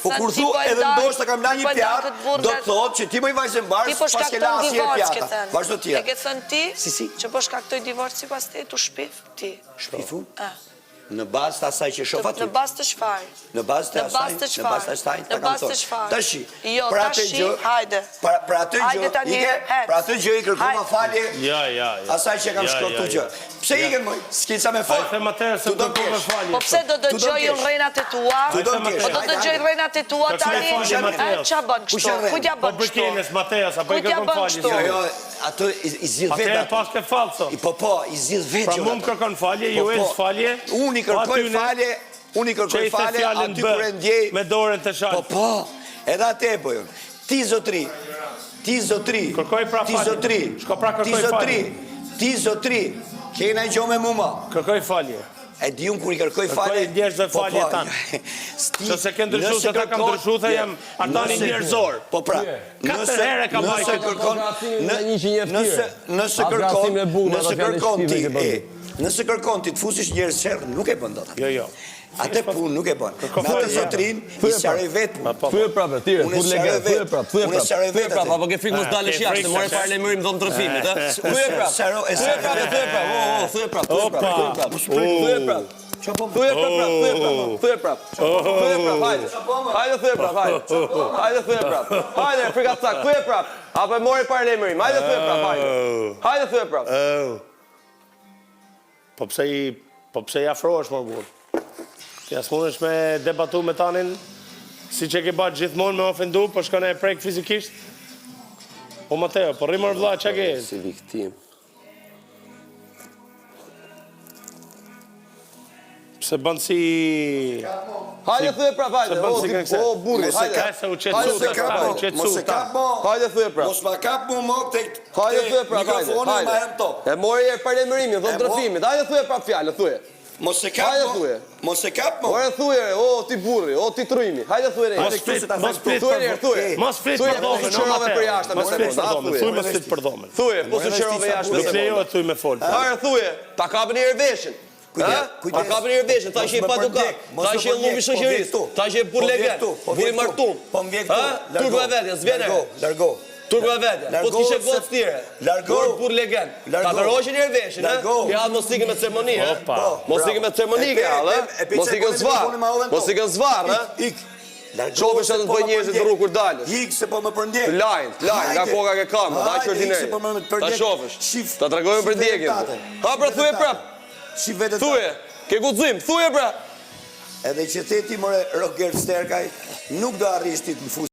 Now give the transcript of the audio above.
Po kur thu edhe ndoshta kam la një pjatë, do të thotë që ti më i vajzën bars, pas ke la asnjë pjatë. Vazhdo tjetër. E ke thënë ti? Si. Që po shkaktoj divorc sipas te tu shpif ti. Shpifu? Në bazë të asaj që shoh aty. Në bazë të çfarë? Në bazë të asaj. Në bazë të çfarë? Tashi. Jo, tashi, hajde. Pra atë gjë i kërkova falje. Ja. Asaj që kam shkruar gjë. Pse ikën më? S'ke sa me fal. Ai them atë se do të kërkoj falje. Po pse do dëgjoj rrenat e tua? Po do dëgjoj rrenat e tua tani. Ç'a bën kështu? Ku t'ja bën kështu? Po bëkenes Mateas apo i kërkon falje? Jo, atë i zgjidh vetë. Atë pas ke fallso. Po, i zgjidh vetë. Pra mund kërkon falje, ju e falje. Unë i kërkoj falje, aty kur e ndjej me dorën të shal. Po, edhe atë e bëjmë. Ti zotri. Kërkoj pra falje. Shko pra kërkoj falje. Ti zotri. Kena i gjo me muma. Kërkoj falje. E di unë kur i kërkoj falje. Kërkoj ndjesh dhe falje tanë. Që se ke ndryshu, se ta kam ndryshu, dhe jam artani njerëzor. Po pra. 4 herë ka bajtë Nëse kërkon ti të fusish njerëz sherrë, nuk e bën dot. Jo. Atë punë nuk e bën. Me atë zotrin, i sjaroj vetë. Thuaj prapë, tire, fut legend, thuaj prapë. Unë sjaroj vetë. Thuaj prapë, apo ke frikë mos dalësh jashtë, more parë lajmërim dhon trofimit, ë? Thuaj prapë. Thuaj prapë. Hajde, frika sak, thuaj prapë. Apo more parë lajmërim, hajde thuaj prapë, hajde thuaj prapë. Po pse i afrohesh më burr? Ti as mundesh me debatu me tanin si që ke bërë gjithmonë me ofendu, po shkon e prek fizikisht? Po Mateo, po rrimër vlla, çka ke? Si viktim. Pse bën si... Hajde thuaj prapë, hajde. O burri, hajde. Mos e kap mo. Hajde thuaj prapë. Mos ma kap mo tek Hajde thuaj prapë, hajde. E mori e parë lajmërimin, dhon trofimit. Hajde thuaj prapë fjalë, thuaj. Mos e kap mo. Mos e kap mo. Ora thuaj, o ti burri, o ti trujmi. Hajde thuaj re. Mos flit për dhomën, Thuaj për dhomën. Thuaj, po sinqerove jashtë. Nuk lejohet thuaj me fol. Hajde thuaj, ta kapën herë veshin. Ta kapën herë veshin, ta që i pa dukat, ta që i llumi shoqërisë, ta që i bur legend, buri martum. Po m'vjen këtu. Turbo e vetja, s'vjen herë. Largo. Turbo e vetja, po t'kishe gocë tire. Largo. Bur legend. Ta dërroshin herë veshin, ke hadë mos ikën me ceremoni, mos ikën me ceremoni, ke hadë, mos ikën zvar, mos ikën zvar, Ik. Qopësh atë të bëj njerëzit në rrugë kur dalësh. Ik se po më përndjek. Lajn, nga koka ke kamë, da që ordineri. Ta shofësh, ta tregojmë për ndjekin. Ha pra thuaj prap. Thuaj, ke guxim, thuaj pra. Edhe që theti more Roger Sterkaj, nuk do arrish ti të më fus.